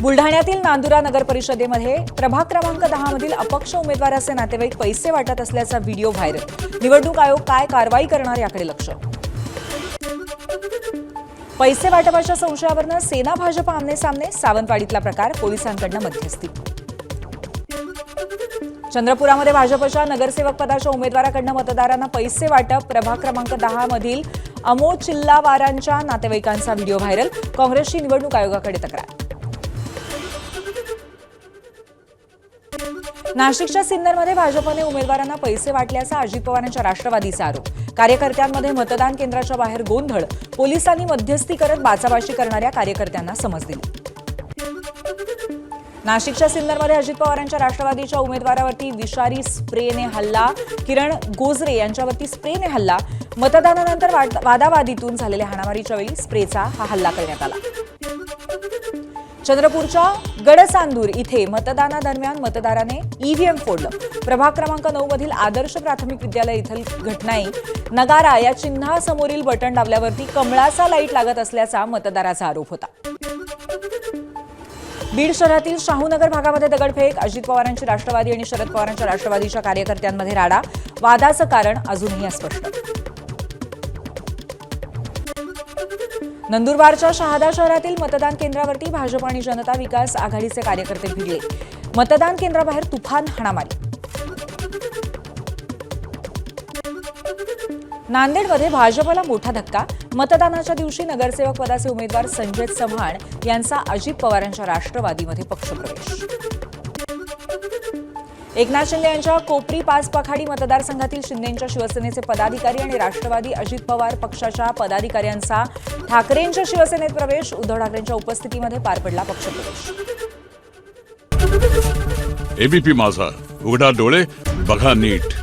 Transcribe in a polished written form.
बुलढाण्यातील नांदुरा नगर परिषदेमध्ये प्रभाग क्रमांक 10 मधील अपक्ष उमेदवाराचे नातेवाईक पैसे वाटत असल्याचा व्हिडिओ व्हायरल। निवडणूक आयोग काय कारवाई करणार याकडे लक्ष। पैसे वाटपाच्या संशयावरून सेना भाजप आमने सामने, सावंतवाडीतला प्रकार, पोलिसांकडून मध्यस्थी। चंद्रपुरामध्ये भाजपच्या नगरसेवक पदाच्या उमेदवाराकडून मतदारांना पैसे वाटप, प्रभाग क्रमांक 10 मधील अमोद चिल्लावारांच्या नातेवाईकांचा व्हिडिओ व्हायरल, काँग्रेसची निवडणूक आयोगाकडे तक्रार। नाशिकच्या सिन्नरमध्ये भाजपने उमेदवारांना पैसे वाटल्याचा अजित पवारांच्या राष्ट्रवादीचा आरोप। कार्यकर्त्यांमध्ये मतदान केंद्राच्या बाहेर गोंधळ, पोलिसांनी मध्यस्थी करत बाचाबाची करणाऱ्या कार्यकर्त्यांना समज दिली। नाशिकच्या सिन्नरमध्ये अजित पवारांच्या राष्ट्रवादीच्या उमेदवारावरती विषारी स्प्रेने हल्ला, किरण गोजरे यांच्यावरती स्प्रेने हल्ला। मतदानानंतर वादावादीतून झालेल्या हाणामारीच्या वेळी स्प्रेचा हा हल्ला करण्यात आला। चंद्रपूरच्या गडचांदूर इथे मतदानादरम्यान मतदाराने ईव्हीएम फोडलं। प्रभाग क्रमांक 9 मधील आदर्श प्राथमिक विद्यालय इथली घटना आहे। नगारा या चिन्हासमोरील बटन दाबल्यावरती कमळाचा लाईट लागत असल्याचा मतदाराचा आरोप होता। बीड शहरातील शाहूनगर भागामध्ये दगडफेक, अजित पवारांची राष्ट्रवादी आणि शरद पवारांच्या राष्ट्रवादीच्या कार्यकर्त्यांमध्ये राडा, वादाचं कारण अजूनही अस्पष्ट। नंदुरबारच्या शहादा शहरातील मतदान केंद्रावरती भाजप आणि जनता विकास आघाडीचे कार्यकर्ते भिडले। मतदान केंद्राबाहेर तुफान हाणामारी। नांदेडमध्ये भाजपला मोठा धक्का, मतदानाच्या दिवशी नगरसेवक पदाचे उमेदवार संजय चव्हाण यांचा अजित पवारांच्या राष्ट्रवादीमध्ये पक्षप्रवेश। एकनाथ शिंदे यांच्या कोपरी पाच पखाडी मतदारसंघातील शिंदेंच्या शिवसेनेचे पदाधिकारी आणि राष्ट्रवादी अजित पवार पक्षाच्या पदाधिकाऱ्यांचा ठाकरेंच्या शिवसेनेत प्रवेश, उद्धव ठाकरेंच्या उपस्थितीमध्ये पार पडला पक्षप्रवेश। एबीपी माझा, उघडा डोळे बघा नीट।